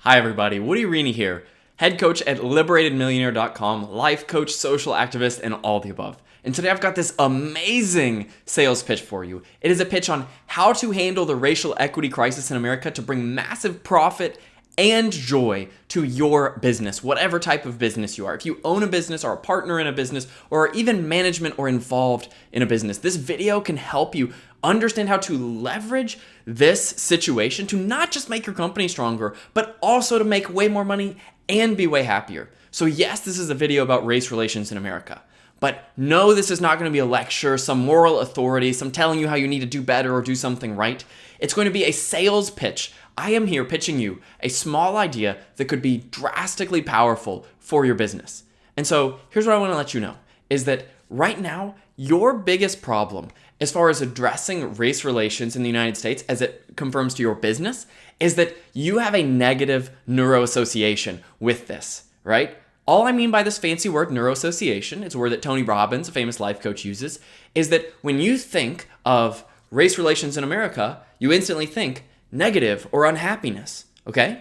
Hi everybody, Woody Rini here, head coach at liberatedmillionaire.com, life coach, social activist, and all the above. And today I've got this amazing sales pitch for you. It is a pitch on how to handle the racial equity crisis in America to bring massive profit and joy to your business, whatever type of business you are. If you own a business or a partner in a business or even management or involved in a business, this video can help you understand how to leverage this situation to not just make your company stronger, but also to make way more money and be way happier. So yes, this is a video about race relations in America. But no, this is not going to be a lecture, some moral authority, some telling you how you need to do better or do something right. It's going to be a sales pitch. I am here pitching you a small idea that could be drastically powerful for your business. And so here's what I want to let you know, is that right now, your biggest problem as far as addressing race relations in the United States as it confirms to your business is that you have a negative Neuro Association with this, right? All I mean by this fancy word, Neuro Association, it's a word that Tony Robbins, a famous life coach, uses, is that when you think of race relations in America, you instantly think negative or unhappiness, okay?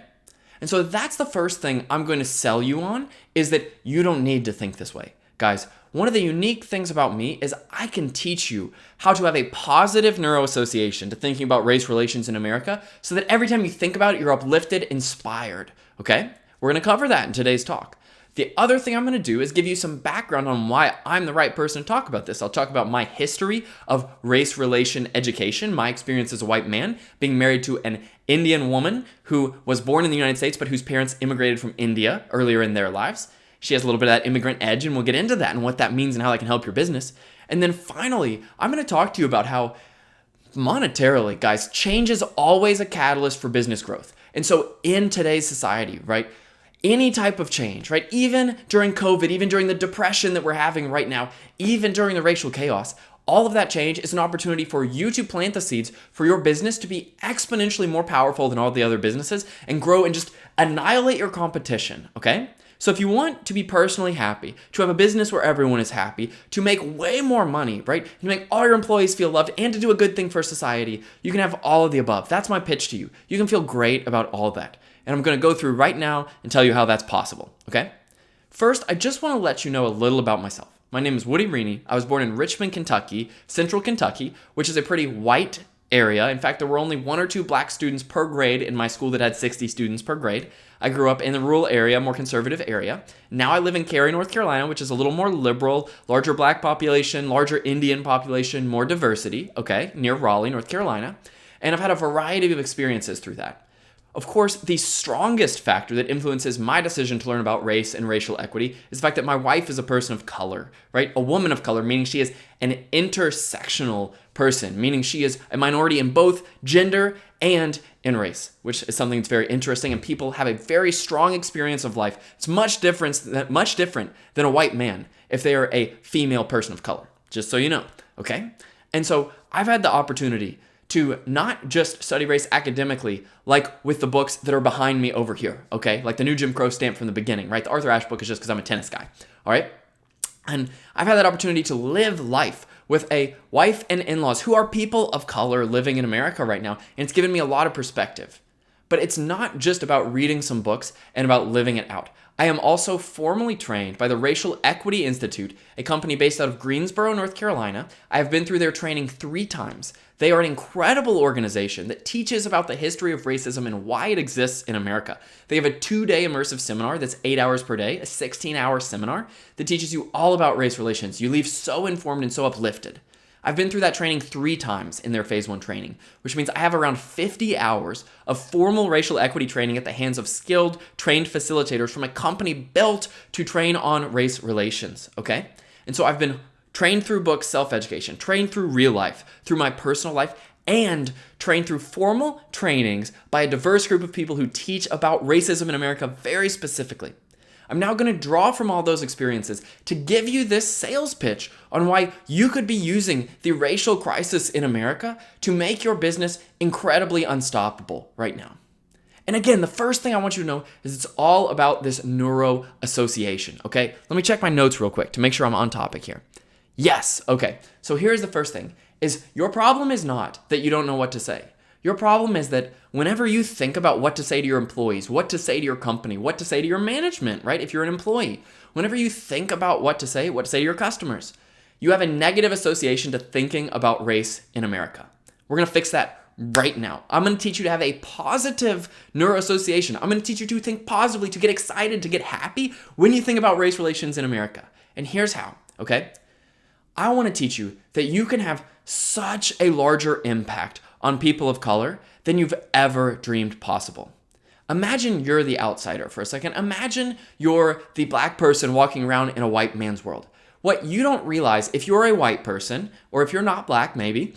And so that's the first thing I'm going to sell you on, is that you don't need to think this way. Guys, one of the unique things about me is I can teach you how to have a positive Neuro Association to thinking about race relations in America so that every time you think about it, you're uplifted, inspired, okay? We're going to cover that in today's talk. The other thing I'm going to do is give you some background on why I'm the right person to talk about this. I'll talk about my history of race relation education, my experience as a white man, being married to an Indian woman who was born in the United States but whose parents immigrated from India earlier in their lives. She has a little bit of that immigrant edge, and we'll get into that and what that means and how that can help your business. And then finally, I'm going to talk to you about how monetarily, guys, change is always a catalyst for business growth. And so in today's society, right, any type of change, right, even during COVID, even during the depression that we're having right now, even during the racial chaos, all of that change is an opportunity for you to plant the seeds for your business to be exponentially more powerful than all the other businesses and grow and just annihilate your competition, okay? So if you want to be personally happy, to have a business where everyone is happy, to make way more money, right? To make all your employees feel loved and to do a good thing for society, you can have all of the above. That's my pitch to you. You can feel great about all that. And I'm going to go through right now and tell you how that's possible, okay? First, I just want to let you know a little about myself. My name is Woody Rini. I was born in Richmond, Kentucky, Central Kentucky, which is a pretty white area. In fact, there were only 1 or 2 black students per grade in my school that had 60 students per grade. I grew up in the rural area, more conservative area. Now I live in Cary, North Carolina, which is a little more liberal, larger black population, larger Indian population, more diversity, okay, near Raleigh, North Carolina. And I've had a variety of experiences through that. Of course, the strongest factor that influences my decision to learn about race and racial equity is the fact that my wife is a person of color, right? A woman of color, meaning she is an intersectional person, meaning she is a minority in both gender and in race, which is something that's very interesting, and people have a very strong experience of life. It's much different than a white man if they are a female person of color, just so you know, okay? And so I've had the opportunity to not just study race academically, like with the books that are behind me over here, okay? Like the new Jim Crow stamp from the beginning, right? The Arthur Ashe book is just because I'm a tennis guy, all right? And I've had that opportunity to live life with a wife and in-laws who are people of color living in America right now, and it's given me a lot of perspective. But it's not just about reading some books and about living it out. I am also formally trained by the Racial Equity Institute, a company based out of Greensboro, North Carolina. I have been through their training 3 times. They are an incredible organization that teaches about the history of racism and why it exists in America. They have a 2-day immersive seminar that's 8 hours per day, a 16-hour seminar that teaches you all about race relations. You leave so informed and so uplifted. I've been through that training 3 times in their phase 1 training, which means I have around 50 hours of formal racial equity training at the hands of skilled, trained facilitators from a company built to train on race relations, okay? And so I've been trained through books, self-education, trained through real life, through my personal life, and trained through formal trainings by a diverse group of people who teach about racism in America very specifically. I'm now going to draw from all those experiences to give you this sales pitch on why you could be using the racial crisis in America to make your business incredibly unstoppable right now. And again, the first thing I want you to know is it's all about this Neuro Association, okay? Let me check my notes real quick to make sure I'm on topic here. Yes, okay. So here's the first thing, is your problem is not that you don't know what to say. Your problem is that whenever you think about what to say to your employees, what to say to your company, what to say to your management, right? If you're an employee, whenever you think about what to say to your customers, you have a negative association to thinking about race in America. We're going to fix that right now. I'm going to teach you to have a positive Neuro Association. I'm going to teach you to think positively, to get excited, to get happy when you think about race relations in America. And here's how, okay? I want to teach you that you can have such a larger impact on people of color than you've ever dreamed possible. Imagine you're the outsider for a second. Imagine you're the black person walking around in a white man's world. What you don't realize, if you're a white person, or if you're not black maybe,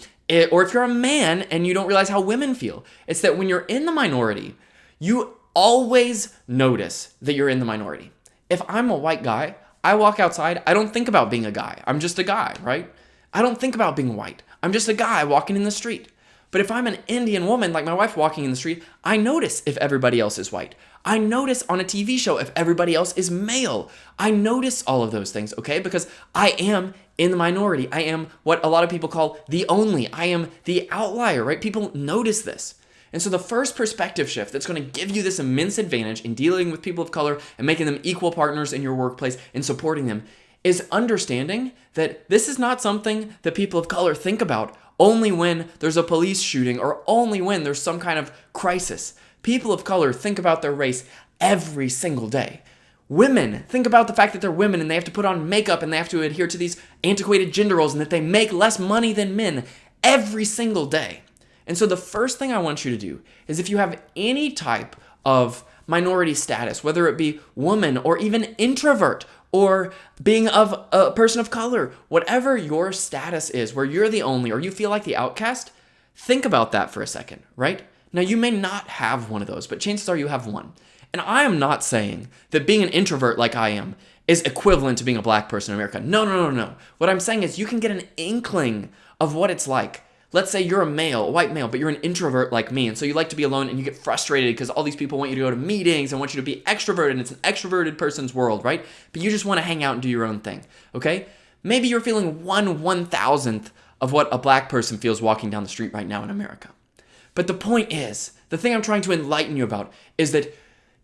or if you're a man and you don't realize how women feel, it's that when you're in the minority, you always notice that you're in the minority. If I'm a white guy, I walk outside, I don't think about being a guy. I'm just a guy, right? I don't think about being white. I'm just a guy walking in the street. But if I'm an Indian woman, like my wife walking in the street, I notice if everybody else is white. I notice on a TV show if everybody else is male. I notice all of those things, okay? Because I am in the minority. I am what a lot of people call the only. I am the outlier, right? People notice this. And so the first perspective shift that's going to give you this immense advantage in dealing with people of color and making them equal partners in your workplace and supporting them is understanding that this is not something that people of color think about only when there's a police shooting or only when there's some kind of crisis. People of color think about their race every single day. Women think about the fact that they're women and they have to put on makeup and they have to adhere to these antiquated gender roles and that they make less money than men every single day. And so the first thing I want you to do is if you have any type of minority status, whether it be woman or even introvert or being of a person of color, whatever your status is, where you're the only or you feel like the outcast, think about that for a second, right? Now, you may not have one of those, but chances are you have one. And I am not saying that being an introvert like I am is equivalent to being a black person in America. No. What I'm saying is you can get an inkling of what it's like. Let's say you're a white male, but you're an introvert like me, and so you like to be alone and you get frustrated because all these people want you to go to meetings and want you to be extroverted, and it's an extroverted person's world, right? But you just want to hang out and do your own thing, okay? Maybe you're feeling 1/1000th of what a black person feels walking down the street right now in America. But the point is, the thing I'm trying to enlighten you about is that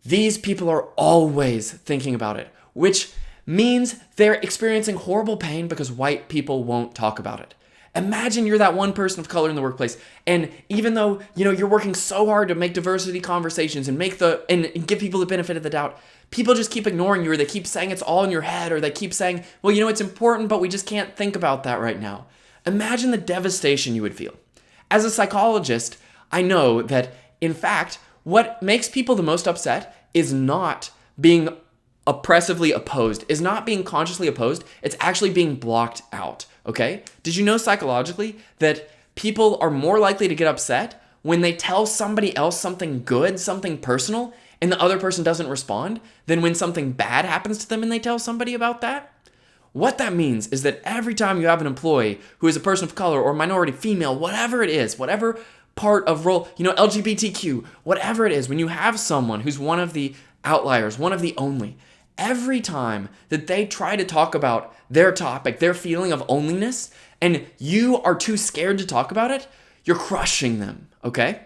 these people are always thinking about it, which means they're experiencing horrible pain because white people won't talk about it. Imagine you're that one person of color in the workplace, and even though you're working so hard to make diversity conversations and and give people the benefit of the doubt, people just keep ignoring you, or they keep saying it's all in your head, or they keep saying, well, it's important, but we just can't think about that right now. Imagine the devastation you would feel. As a psychologist, I know that, in fact, what makes people the most upset is not being oppressively opposed, is not being consciously opposed, it's actually being blocked out, okay? Did you know psychologically that people are more likely to get upset when they tell somebody else something good, something personal, and the other person doesn't respond, than when something bad happens to them and they tell somebody about that? What that means is that every time you have an employee who is a person of color or minority, female, whatever it is, whatever part of role, LGBTQ, whatever it is, when you have someone who's one of the outliers, one of the only, every time that they try to talk about their topic, their feeling of onlyness, and you are too scared to talk about it, you're crushing them, okay?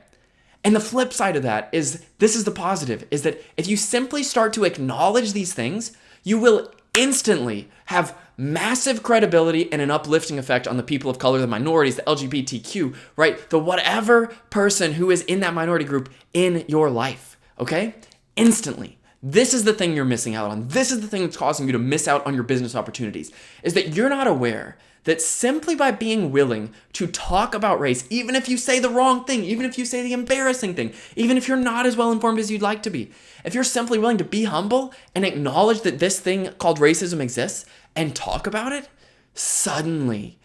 And the flip side of that is, this is the positive, is that if you simply start to acknowledge these things, you will instantly have massive credibility and an uplifting effect on the people of color, the minorities, the LGBTQ, right? The whatever person who is in that minority group in your life, okay? Instantly. This is the thing you're missing out on. This is the thing that's causing you to miss out on your business opportunities, is that you're not aware that simply by being willing to talk about race, even if you say the wrong thing, even if you say the embarrassing thing, even if you're not as well informed as you'd like to be, if you're simply willing to be humble and acknowledge that this thing called racism exists and talk about it, suddenly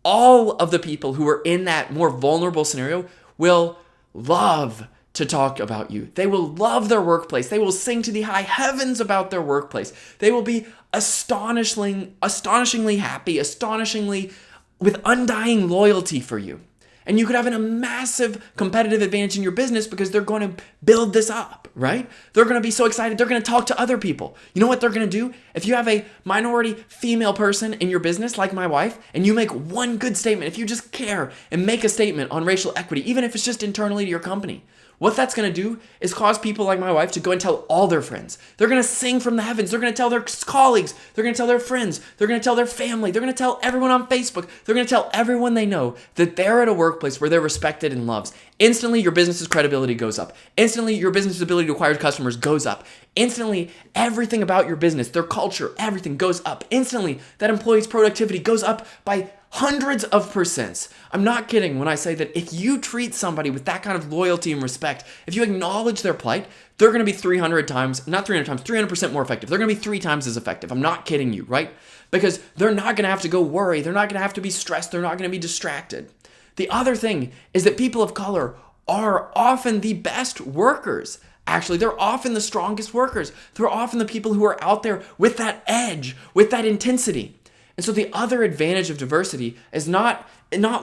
all of the people who are in that more vulnerable scenario will love to talk about you. They will love their workplace. They will sing to the high heavens about their workplace. They will be astonishingly happy, astonishingly with undying loyalty for you. And you could have a massive competitive advantage in your business because they're going to build this up, right? They're going to be so excited. They're going to talk to other people. You know what they're going to do? If you have a minority female person in your business, like my wife, and you make one good statement, if you just care and make a statement on racial equity, even if it's just internally to your company, what that's going to do is cause people like my wife to go and tell all their friends. They're going to sing from the heavens. They're going to tell their colleagues. They're going to tell their friends. They're going to tell their family. They're going to tell everyone on Facebook. They're going to tell everyone they know that they're at a workplace where they're respected and loved. Instantly, your business's credibility goes up. Instantly, your business's ability to acquire customers goes up. Instantly, everything about your business, their culture, everything goes up. Instantly, that employee's productivity goes up by hundreds of percents. I'm not kidding when I say that if you treat somebody with that kind of loyalty and respect, if you acknowledge their plight, they're going to be 300% more effective. They're going to be 3 times as effective. I'm not kidding you, right? Because they're not going to have to go worry. They're not going to have to be stressed. They're not going to be distracted. The other thing is that people of color are often the best workers. Actually, they're often the strongest workers. They're often the people who are out there with that edge, with that intensity. And so the other advantage of diversity is not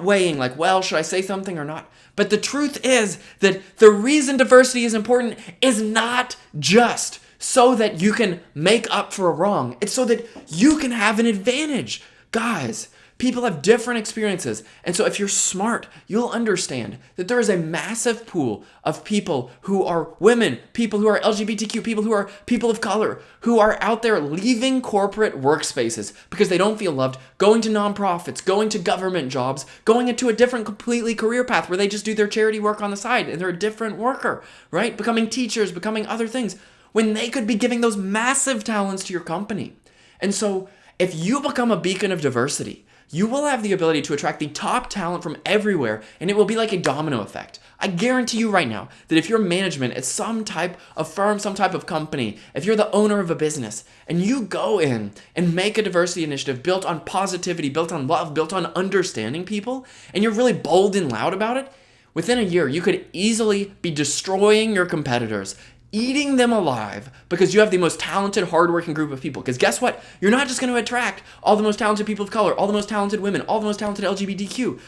weighing like, well, should I say something or not? But the truth is that the reason diversity is important is not just so that you can make up for a wrong. It's so that you can have an advantage. Guys, people have different experiences. And so if you're smart, you'll understand that there is a massive pool of people who are women, people who are LGBTQ, people who are people of color, who are out there leaving corporate workspaces because they don't feel loved, going to nonprofits, going to government jobs, going into a different completely career path where they just do their charity work on the side and they're a different worker, right? Becoming teachers, becoming other things, when they could be giving those massive talents to your company. And so if you become a beacon of diversity, you will have the ability to attract the top talent from everywhere, and it will be like a domino effect. I guarantee you right now that if you're management at some type of firm, some type of company, if you're the owner of a business, and you go in and make a diversity initiative built on positivity, built on love, built on understanding people, and you're really bold and loud about it, within a year, you could easily be destroying your competitors, eating them alive because you have the most talented, hardworking group of people. Because guess what? You're not just going to attract all the most talented people of color, all the most talented women, all the most talented LGBTQ.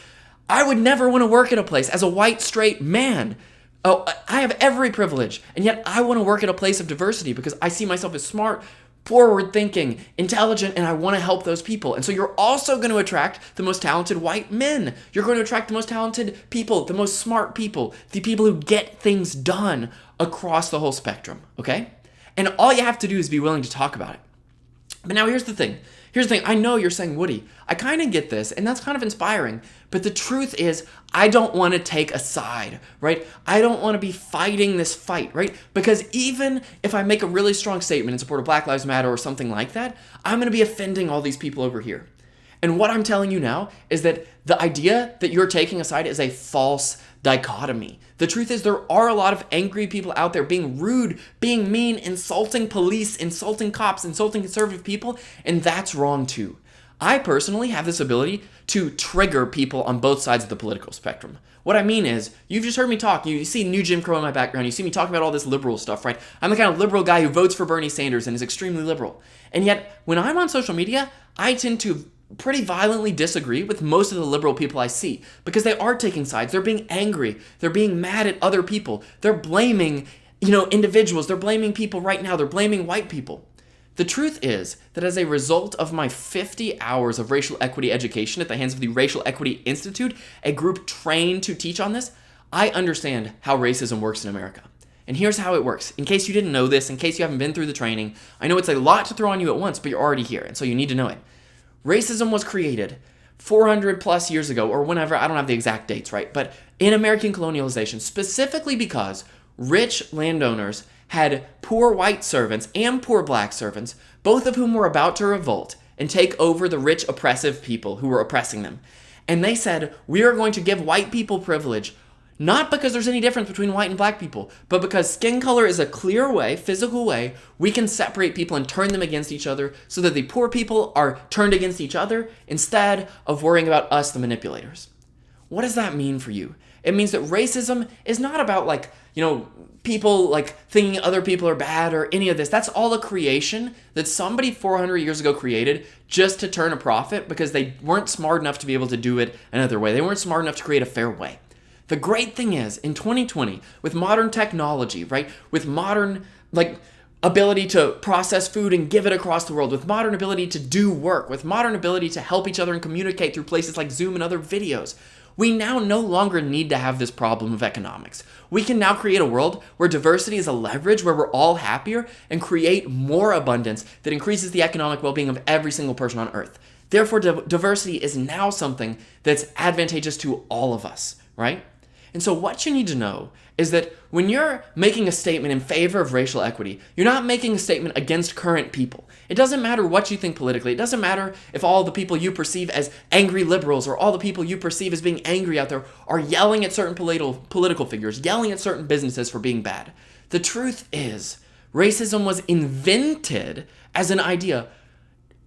I would never want to work at a place as a white, straight man. Oh, I have every privilege, and yet I want to work at a place of diversity because I see myself as smart, forward-thinking, intelligent, and I want to help those people. And so you're also going to attract the most talented white men. You're going to attract the most talented people, the most smart people, the people who get things done across the whole spectrum, okay? And all you have to do is be willing to talk about it. But now here's the thing. I know you're saying, Woody, I kind of get this, and that's kind of inspiring, but the truth is, I don't want to take a side, right? I don't want to be fighting this fight, right? Because even if I make a really strong statement in support of Black Lives Matter or something like that, I'm going to be offending all these people over here. And what I'm telling you now is that the idea that you're taking a side is a false dichotomy. The truth is there are a lot of angry people out there being rude, being mean, insulting police, insulting cops, insulting conservative people, and that's wrong too. I personally have this ability to trigger people on both sides of the political spectrum. What I mean is, you've just heard me talk. You see New Jim Crow in my background. You see me talking about all this liberal stuff, right? I'm the kind of liberal guy who votes for Bernie Sanders and is extremely liberal. And yet, when I'm on social media, I tend to pretty violently disagree with most of the liberal people I see because they are taking sides. They're being angry. They're being mad at other people. They're blaming, individuals. They're blaming people right now. They're blaming white people. The truth is that as a result of my 50 hours of racial equity education at the hands of the Racial Equity Institute, a group trained to teach on this, I understand how racism works in America. And here's how it works. In case you didn't know this, in case you haven't been through the training, I know it's a lot to throw on you at once, but you're already here, and so you need to know it. Racism was created 400 plus years ago, or whenever, I don't have the exact dates, right? But in American colonialization, specifically because rich landowners had poor white servants and poor black servants, both of whom were about to revolt and take over the rich oppressive people who were oppressing them. And they said, we are going to give white people privilege, not because there's any difference between white and black people, but because skin color is a clear way, physical way, we can separate people and turn them against each other so that the poor people are turned against each other instead of worrying about us, the manipulators. What does that mean for you? It means that racism is not about people like thinking other people are bad or any of this. That's all a creation that somebody 400 years ago created just to turn a profit because they weren't smart enough to be able to do it another way. They weren't smart enough to create a fair way. The great thing is, in 2020, with modern technology, right, with modern ability to process food and give it across the world, with modern ability to do work, with modern ability to help each other and communicate through places like Zoom and other videos, we now no longer need to have this problem of economics. We can now create a world where diversity is a leverage, where we're all happier, and create more abundance that increases the economic well-being of every single person on earth. Therefore, diversity is now something that's advantageous to all of us, right? And so what you need to know is that when you're making a statement in favor of racial equity, you're not making a statement against current people. It doesn't matter what you think politically. It doesn't matter if all the people you perceive as angry liberals or all the people you perceive as being angry out there are yelling at certain political figures, yelling at certain businesses for being bad. The truth is, racism was invented as an idea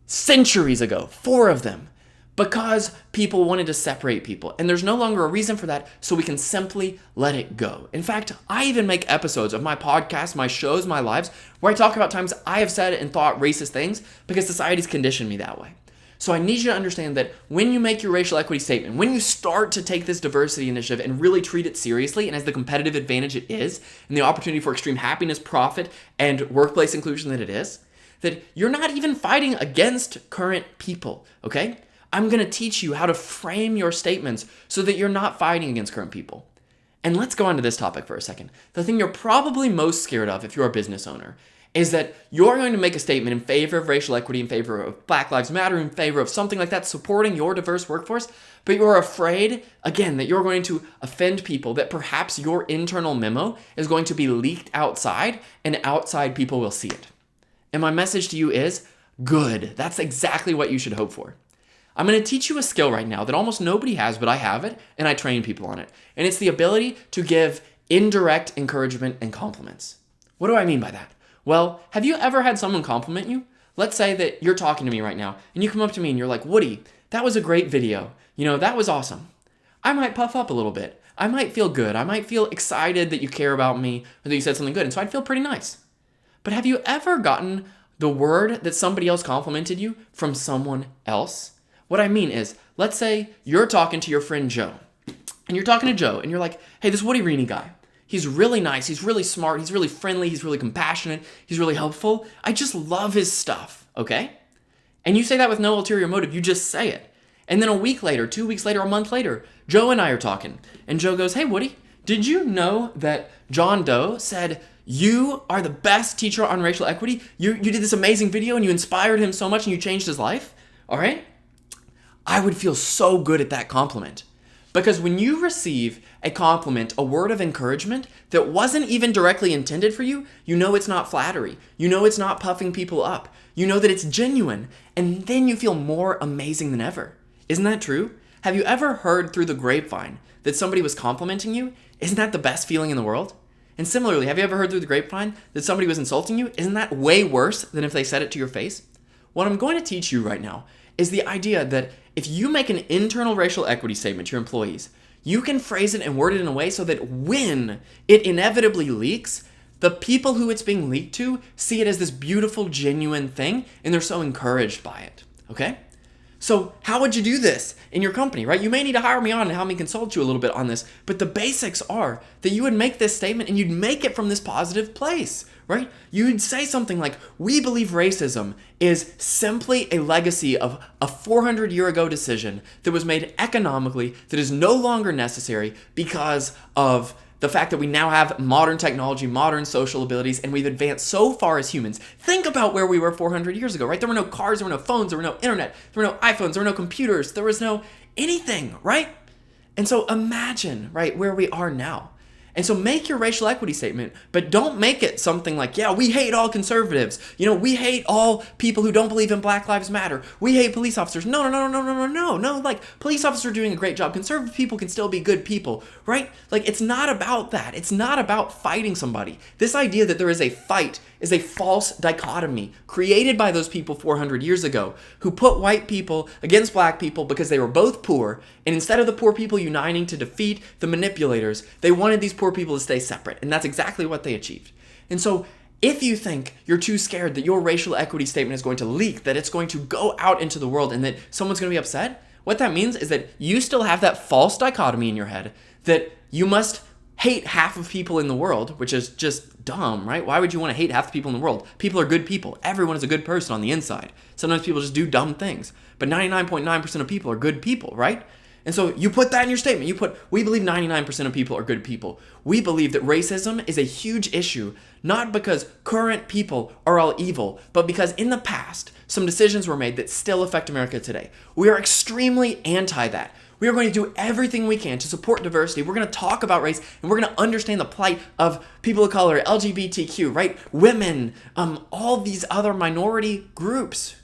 centuries ago, 4 of them, because people wanted to separate people. And there's no longer a reason for that, so we can simply let it go. In fact, I even make episodes of my podcast, my shows, my lives, where I talk about times I have said and thought racist things because society's conditioned me that way. So I need you to understand that when you make your racial equity statement, when you start to take this diversity initiative and really treat it seriously and as the competitive advantage it is, and the opportunity for extreme happiness, profit, and workplace inclusion that it is, that you're not even fighting against current people, okay? I'm going to teach you how to frame your statements so that you're not fighting against current people. And let's go on to this topic for a second. The thing you're probably most scared of if you're a business owner is that you're going to make a statement in favor of racial equity, in favor of Black Lives Matter, in favor of something like that, supporting your diverse workforce, but you're afraid, again, that you're going to offend people, that perhaps your internal memo is going to be leaked outside and outside people will see it. And my message to you is, good. That's exactly what you should hope for. I'm going to teach you a skill right now that almost nobody has, but I have it, and I train people on it. And it's the ability to give indirect encouragement and compliments. What do I mean by that? Well, have you ever had someone compliment you? Let's say that you're talking to me right now, and you come up to me and you're like, Woody, that was a great video. That was awesome. I might puff up a little bit. I might feel good. I might feel excited that you care about me or that you said something good, and so I'd feel pretty nice. But have you ever gotten the word that somebody else complimented you from someone else? What I mean is, let's say you're talking to your friend Joe, and you're talking to Joe, and you're like, hey, this Woody Rini guy, he's really nice, he's really smart, he's really friendly, he's really compassionate, he's really helpful. I just love his stuff, okay? And you say that with no ulterior motive, you just say it. And then a week later, 2 weeks later, a month later, Joe and I are talking, and Joe goes, hey, Woody, did you know that John Doe said, you are the best teacher on racial equity? You did this amazing video, and you inspired him so much, and you changed his life, all right? I would feel so good at that compliment. Because when you receive a compliment, a word of encouragement that wasn't even directly intended for you, you know it's not flattery. You know it's not puffing people up. You know that it's genuine. And then you feel more amazing than ever. Isn't that true? Have you ever heard through the grapevine that somebody was complimenting you? Isn't that the best feeling in the world? And similarly, have you ever heard through the grapevine that somebody was insulting you? Isn't that way worse than if they said it to your face? What I'm going to teach you right now is the idea that if you make an internal racial equity statement to your employees, you can phrase it and word it in a way so that when it inevitably leaks, the people who it's being leaked to see it as this beautiful, genuine thing, and they're so encouraged by it, okay? So how would you do this in your company, right? You may need to hire me on and have me consult you a little bit on this, but the basics are that you would make this statement and you'd make it from this positive place, right? You'd say something like, we believe racism is simply a legacy of a 400-year-ago decision that was made economically that is no longer necessary because of the fact that we now have modern technology, modern social abilities, and we've advanced so far as humans. Think about where we were 400 years ago, right? There were no cars, there were no phones, there were no internet, there were no iPhones, there were no computers, there was no anything, right? And so imagine, right, where we are now. And so make your racial equity statement, but don't make it something like, yeah, we hate all conservatives. We hate all people who don't believe in Black Lives Matter. We hate police officers. No. Like, police officers are doing a great job. Conservative people can still be good people, right? Like, it's not about that. It's not about fighting somebody. This idea that there is a fight is a false dichotomy created by those people 400 years ago who put white people against black people because they were both poor, and instead of the poor people uniting to defeat the manipulators, they wanted these poor poor people to stay separate. And that's exactly what they achieved. And so if you think you're too scared that your racial equity statement is going to leak, that it's going to go out into the world and that someone's going to be upset, what that means is that you still have that false dichotomy in your head that you must hate half of people in the world, which is just dumb, right? Why would you want to hate half the people in the world? People are good people. Everyone is a good person on the inside. Sometimes people just do dumb things, but 99.9% of people are good people, right? And so you put that in your statement. You put, we believe 99% of people are good people. We believe that racism is a huge issue, not because current people are all evil, but because in the past, some decisions were made that still affect America today. We are extremely anti that. We are going to do everything we can to support diversity. We're going to talk about race, and we're going to understand the plight of people of color, LGBTQ, right? Women, all these other minority groups,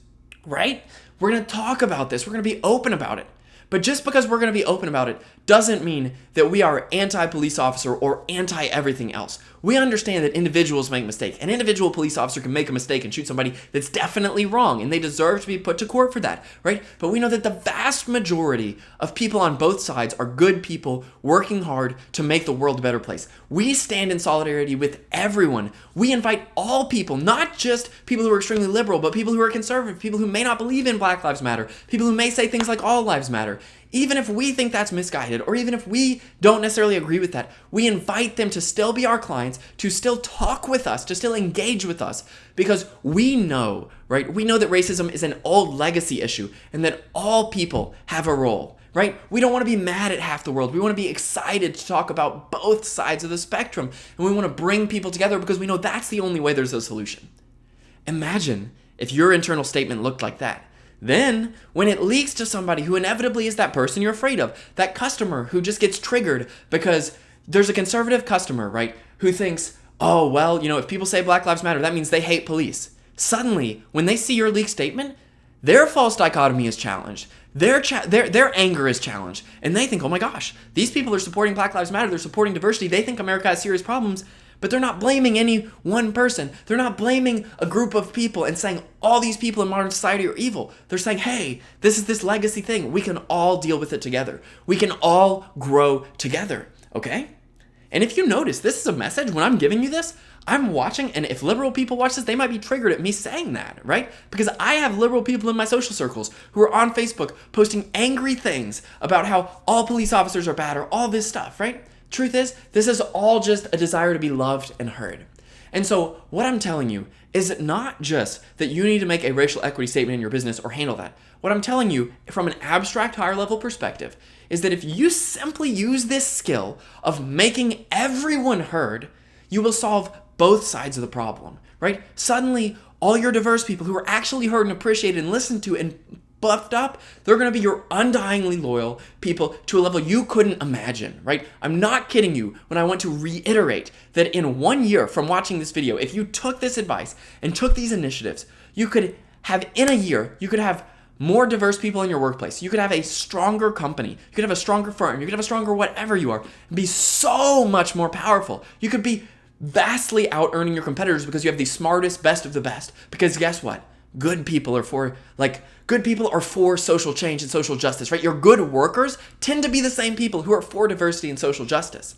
right? We're going to talk about this. We're going to be open about it. But just because we're going to be open about it doesn't mean that we are anti-police officer or anti-everything else. We understand that individuals make mistakes. An individual police officer can make a mistake and shoot somebody that's definitely wrong, and they deserve to be put to court for that, right? But we know that the vast majority of people on both sides are good people working hard to make the world a better place. We stand in solidarity with everyone. We invite all people, not just people who are extremely liberal, but people who are conservative, people who may not believe in Black Lives Matter, people who may say things like all lives matter. Even if we think that's misguided, or even if we don't necessarily agree with that, we invite them to still be our clients, to still talk with us, to still engage with us, because we know, right? We know that racism is an old legacy issue, and that all people have a role, right? We don't want to be mad at half the world. We want to be excited to talk about both sides of the spectrum, and we want to bring people together because we know that's the only way there's a solution. Imagine if your internal statement looked like that. Then, when it leaks to somebody who inevitably is that person you're afraid of, that customer who just gets triggered because there's a conservative customer, right, who thinks, oh, well, if people say Black Lives Matter, that means they hate police. Suddenly, when they see your leaked statement, their false dichotomy is challenged. Their anger is challenged. And they think, oh my gosh, these people are supporting Black Lives Matter. They're supporting diversity. They think America has serious problems. But they're not blaming any one person. They're not blaming a group of people and saying all these people in modern society are evil. They're saying, hey, this is this legacy thing. We can all deal with it together. We can all grow together, okay? And if you notice, this is a message. When I'm giving you this, I'm watching, and if liberal people watch this, they might be triggered at me saying that, right? Because I have liberal people in my social circles who are on Facebook posting angry things about how all police officers are bad or all this stuff, right? Truth is, this is all just a desire to be loved and heard. And so what I'm telling you is not just that you need to make a racial equity statement in your business or handle that. What I'm telling you from an abstract higher level perspective is that if you simply use this skill of making everyone heard, you will solve both sides of the problem, right? Suddenly, all your diverse people who are actually heard and appreciated and listened to and buffed up, they're going to be your undyingly loyal people to a level you couldn't imagine, right? I'm not kidding you when I want to reiterate that in 1 year from watching this video, if you took this advice and took these initiatives, you could have, in a year, you could have more diverse people in your workplace. You could have a stronger company. You could have a stronger firm. You could have a stronger whatever you are, and be so much more powerful. You could be vastly out-earning your competitors because you have the smartest, best of the best. Because guess what? Good people are for social change and social justice, right? Your good workers tend to be the same people who are for diversity and social justice.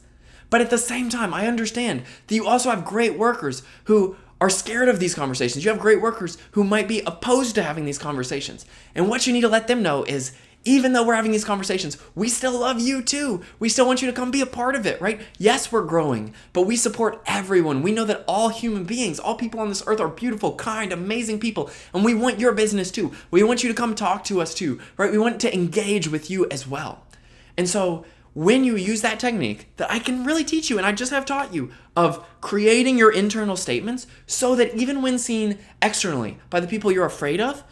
But at the same time, I understand that you also have great workers who are scared of these conversations. You have great workers who might be opposed to having these conversations. And what you need to let them know is, even though we're having these conversations, we still love you too. We still want you to come be a part of it, right? Yes, we're growing, but we support everyone. We know that all human beings, all people on this earth are beautiful, kind, amazing people, and we want your business too. We want you to come talk to us too, right? We want to engage with you as well. And so when you use that technique that I can really teach you, and I just have taught you, of creating your internal statements so that even when seen externally by the people you're afraid of,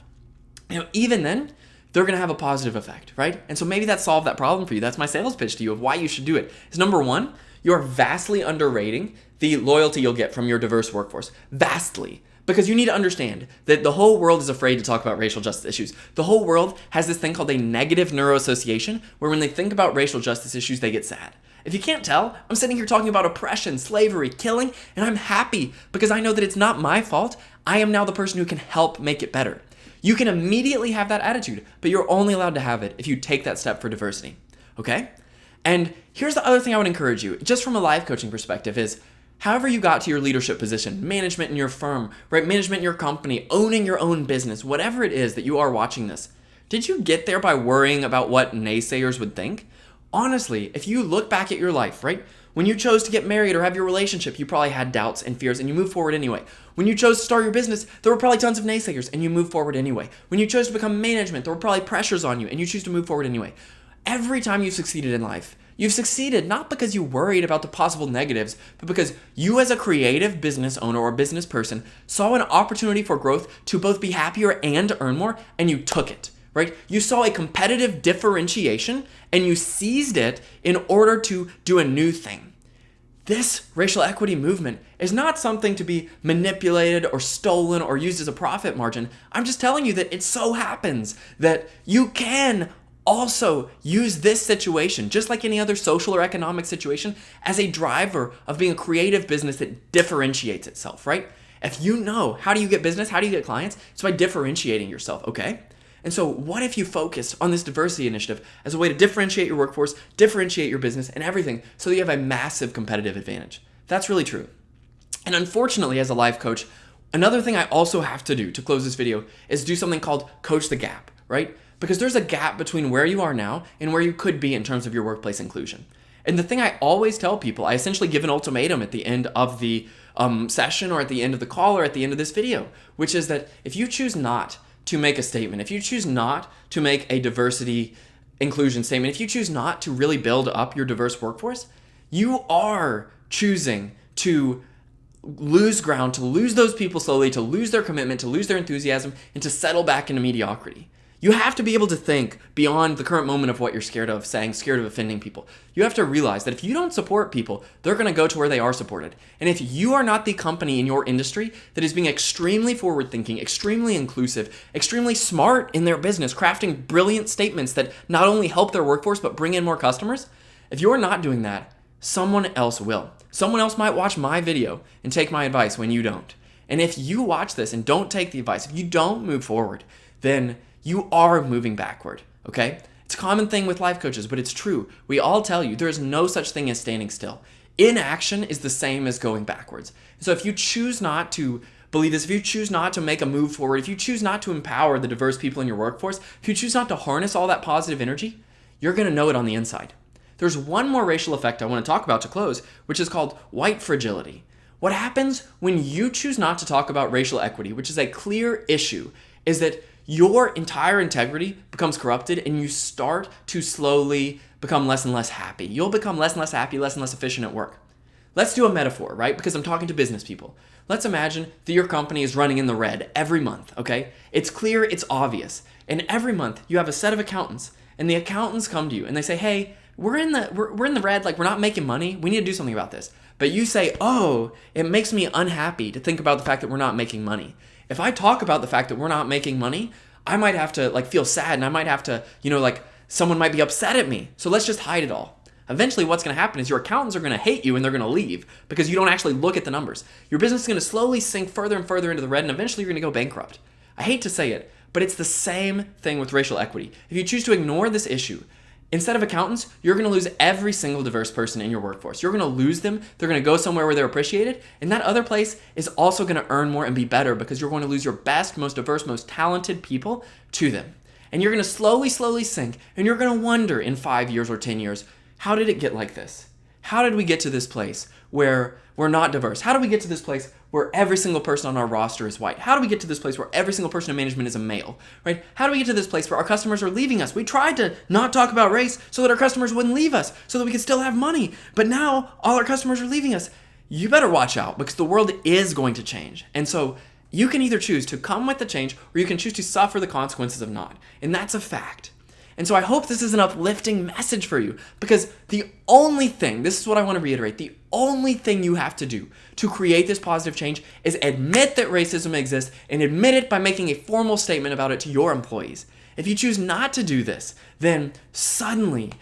even then, they're going to have a positive effect, right? And so maybe that solved that problem for you. That's my sales pitch to you of why you should do it. Is number one, you're vastly underrating the loyalty you'll get from your diverse workforce. Vastly. Because you need to understand that the whole world is afraid to talk about racial justice issues. The whole world has this thing called a negative Neuro Association, where when they think about racial justice issues, they get sad. If you can't tell, I'm sitting here talking about oppression, slavery, killing, and I'm happy because I know that it's not my fault. I am now the person who can help make it better. You can immediately have that attitude, but you're only allowed to have it if you take that step for diversity, okay? And here's the other thing I would encourage you, just from a life coaching perspective, is however you got to your leadership position, management in your firm, right? Management in your company, owning your own business, whatever it is that you are watching this, did you get there by worrying about what naysayers would think? Honestly, if you look back at your life, right? When you chose to get married or have your relationship, you probably had doubts and fears and you moved forward anyway. When you chose to start your business, there were probably tons of naysayers and you moved forward anyway. When you chose to become management, there were probably pressures on you and you choose to move forward anyway. Every time you've succeeded in life, you've succeeded not because you worried about the possible negatives, but because you as a creative business owner or business person saw an opportunity for growth to both be happier and earn more, and you took it, right? You saw a competitive differentiation and you seized it in order to do a new thing. This racial equity movement is not something to be manipulated or stolen or used as a profit margin. I'm just telling you that it so happens that you can also use this situation, just like any other social or economic situation, as a driver of being a creative business that differentiates itself, right? If you know, how do you get business? How do you get clients? It's by differentiating yourself, okay? And so what if you focus on this diversity initiative as a way to differentiate your workforce, differentiate your business and everything so that you have a massive competitive advantage? That's really true. And unfortunately, as a life coach, another thing I also have to do to close this video is do something called coach the gap, right? Because there's a gap between where you are now and where you could be in terms of your workplace inclusion. And the thing I always tell people, I essentially give an ultimatum at the end of the session or at the end of the call or at the end of this video, which is that if you choose not to make a statement, if you choose not to make a diversity inclusion statement, if you choose not to really build up your diverse workforce, you are choosing to lose ground, to lose those people slowly, to lose their commitment, to lose their enthusiasm, and to settle back into mediocrity. You have to be able to think beyond the current moment of what you're scared of saying, scared of offending people. You have to realize that if you don't support people, they're going to go to where they are supported. And if you are not the company in your industry that is being extremely forward-thinking, extremely inclusive, extremely smart in their business, crafting brilliant statements that not only help their workforce but bring in more customers, if you're not doing that, someone else will. Someone else might watch my video and take my advice when you don't. And if you watch this and don't take the advice, if you don't move forward, then you are moving backward, okay? It's a common thing with life coaches, but it's true. We all tell you there is no such thing as standing still. Inaction is the same as going backwards. So if you choose not to believe this, if you choose not to make a move forward, if you choose not to empower the diverse people in your workforce, if you choose not to harness all that positive energy, you're gonna know it on the inside. There's one more racial effect I wanna talk about to close, which is called white fragility. What happens when you choose not to talk about racial equity, which is a clear issue, is that your entire integrity becomes corrupted and you start to slowly become less and less happy. You'll become less and less happy, less and less efficient at work. Let's do a metaphor, right? Because I'm talking to business people. Let's imagine that your company is running in the red every month, okay? It's clear, it's obvious. And every month you have a set of accountants and the accountants come to you and they say, hey, we're in the red, like we're not making money. We need to do something about this. But you say, oh, it makes me unhappy to think about the fact that we're not making money. If I talk about the fact that we're not making money, I might have to feel sad and I might have to, someone might be upset at me. So let's just hide it all. Eventually what's going to happen is your accountants are going to hate you and they're going to leave because you don't actually look at the numbers. Your business is going to slowly sink further and further into the red and eventually you're going to go bankrupt. I hate to say it, but it's the same thing with racial equity. If you choose to ignore this issue, instead of accountants, you're going to lose every single diverse person in your workforce. You're going to lose them. They're going to go somewhere where they're appreciated. And that other place is also going to earn more and be better because you're going to lose your best, most diverse, most talented people to them. And you're going to slowly sink. And you're going to wonder in 5 years or 10 years, how did it get like this? How did we get to this place where we're not diverse? How did we get to this place where every single person on our roster is white? How do we get to this place where every single person in management is a male, right? How do we get to this place where our customers are leaving us? We tried to not talk about race so that our customers wouldn't leave us, so that we could still have money. But now all our customers are leaving us. You better watch out because the world is going to change. And so you can either choose to come with the change or you can choose to suffer the consequences of not. And that's a fact. And so I hope this is an uplifting message for you because the only thing, this is what I want to reiterate, the only thing you have to do to create this positive change is admit that racism exists and admit it by making a formal statement about it to your employees. If you choose not to do this, then suddenly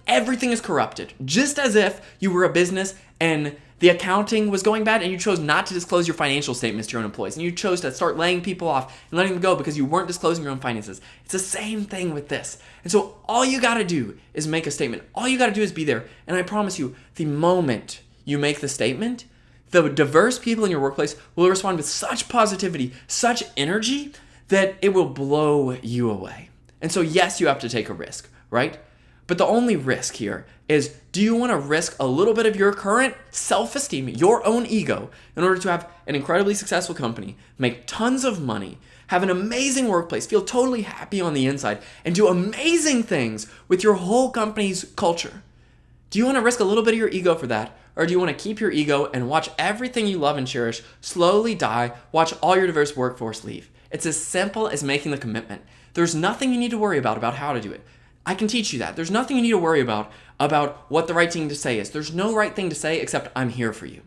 everything is corrupted, just as if you were a business and the accounting was going bad and you chose not to disclose your financial statements to your own employees, and you chose to start laying people off and letting them go because you weren't disclosing your own finances. It's the same thing with this. And so all you got to do is make a statement. All you got to do is be there. And I promise you, the moment you make the statement, the diverse people in your workplace will respond with such positivity, such energy, that it will blow you away. And so yes, you have to take a risk, right? But the only risk here is, do you want to risk a little bit of your current self-esteem, your own ego, in order to have an incredibly successful company, make tons of money, have an amazing workplace, feel totally happy on the inside, and do amazing things with your whole company's culture? Do you want to risk a little bit of your ego for that? Or do you want to keep your ego and watch everything you love and cherish slowly die, watch all your diverse workforce leave? It's as simple as making the commitment. There's nothing you need to worry about how to do it. I can teach you that. There's nothing you need to worry about what the right thing to say is. There's no right thing to say except I'm here for you.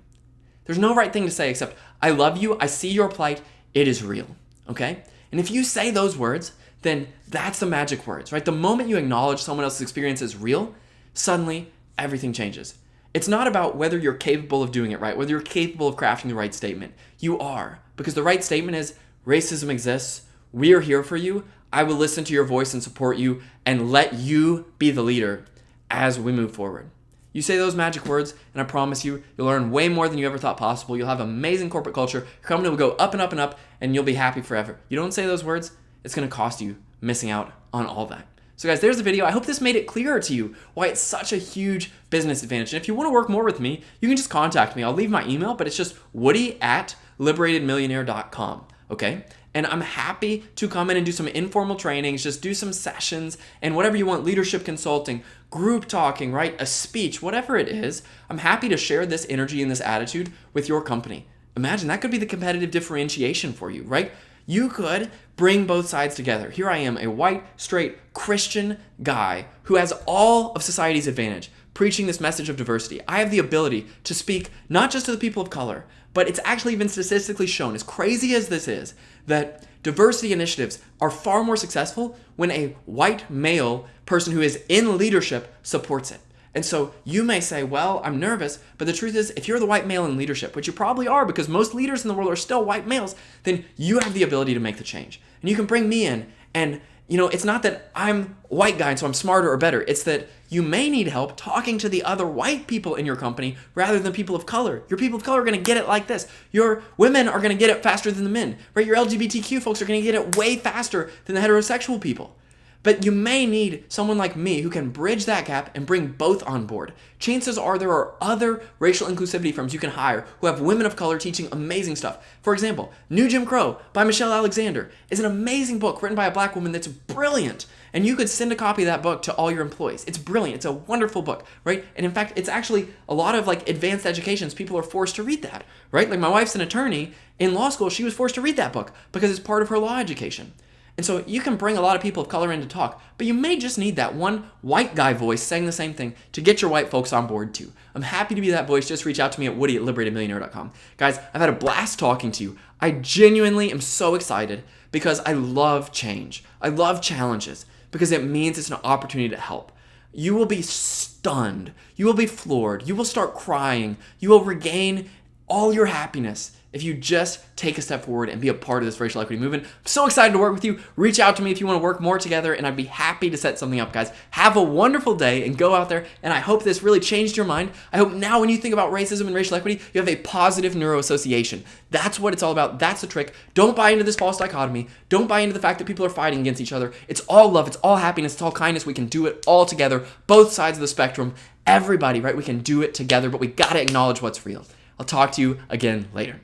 There's no right thing to say except I love you, I see your plight, it is real, okay? And if you say those words, then that's the magic words, right? The moment you acknowledge someone else's experience as real, suddenly everything changes. It's not about whether you're capable of doing it right, whether you're capable of crafting the right statement. You are, because the right statement is racism exists, we are here for you, I will listen to your voice and support you and let you be the leader as we move forward. You say those magic words, and I promise you, you'll learn way more than you ever thought possible. You'll have amazing corporate culture. Your company will go up and up and up, and you'll be happy forever. You don't say those words, it's going to cost you missing out on all that. So guys, there's the video. I hope this made it clearer to you why it's such a huge business advantage. And if you want to work more with me, you can just contact me. I'll leave my email, but it's just woody@liberatedmillionaire.com, okay? And I'm happy to come in and do some informal trainings, just do some sessions and whatever you want, leadership consulting, group talking, right? A speech, whatever it is. I'm happy to share this energy and this attitude with your company. Imagine that could be the competitive differentiation for you, right? You could bring both sides together. Here I am, a white, straight, Christian guy who has all of society's advantage, preaching this message of diversity. I have the ability to speak not just to the people of color, but it's actually been statistically shown, as crazy as this is, that diversity initiatives are far more successful when a white male person who is in leadership supports it. And so you may say, well, I'm nervous, but the truth is, if you're the white male in leadership, which you probably are because most leaders in the world are still white males, then you have the ability to make the change. And you can bring me in, and it's not that I'm a white guy and so I'm smarter or better. It's that you may need help talking to the other white people in your company rather than people of color. Your people of color are going to get it like this. Your women are going to get it faster than the men, right? Your LGBTQ folks are going to get it way faster than the heterosexual people. But you may need someone like me who can bridge that gap and bring both on board. Chances are there are other racial inclusivity firms you can hire who have women of color teaching amazing stuff. For example, New Jim Crow by Michelle Alexander is an amazing book written by a black woman that's brilliant. And you could send a copy of that book to all your employees. It's brilliant. It's a wonderful book, right? And in fact, it's actually a lot of advanced educations. People are forced to read that, right? Like my wife's an attorney. In law school, she was forced to read that book because it's part of her law education. And so you can bring a lot of people of color in to talk, but you may just need that one white guy voice saying the same thing to get your white folks on board too. I'm happy to be that voice. Just reach out to me at woody@liberatedmillionaire.com. Guys, I've had a blast talking to you. I genuinely am so excited because I love change. I love challenges because it means it's an opportunity to help. You will be stunned. You will be floored. You will start crying. You will regain all your happiness if you just take a step forward and be a part of this racial equity movement. I'm so excited to work with you. Reach out to me if you want to work more together, and I'd be happy to set something up, guys. Have a wonderful day and go out there, and I hope this really changed your mind. I hope now when you think about racism and racial equity, you have a positive Neuro Association. That's what it's all about. That's the trick. Don't buy into this false dichotomy. Don't buy into the fact that people are fighting against each other. It's all love. It's all happiness. It's all kindness. We can do it all together, both sides of the spectrum. Everybody, right? We can do it together, but we got to acknowledge what's real. I'll talk to you again later.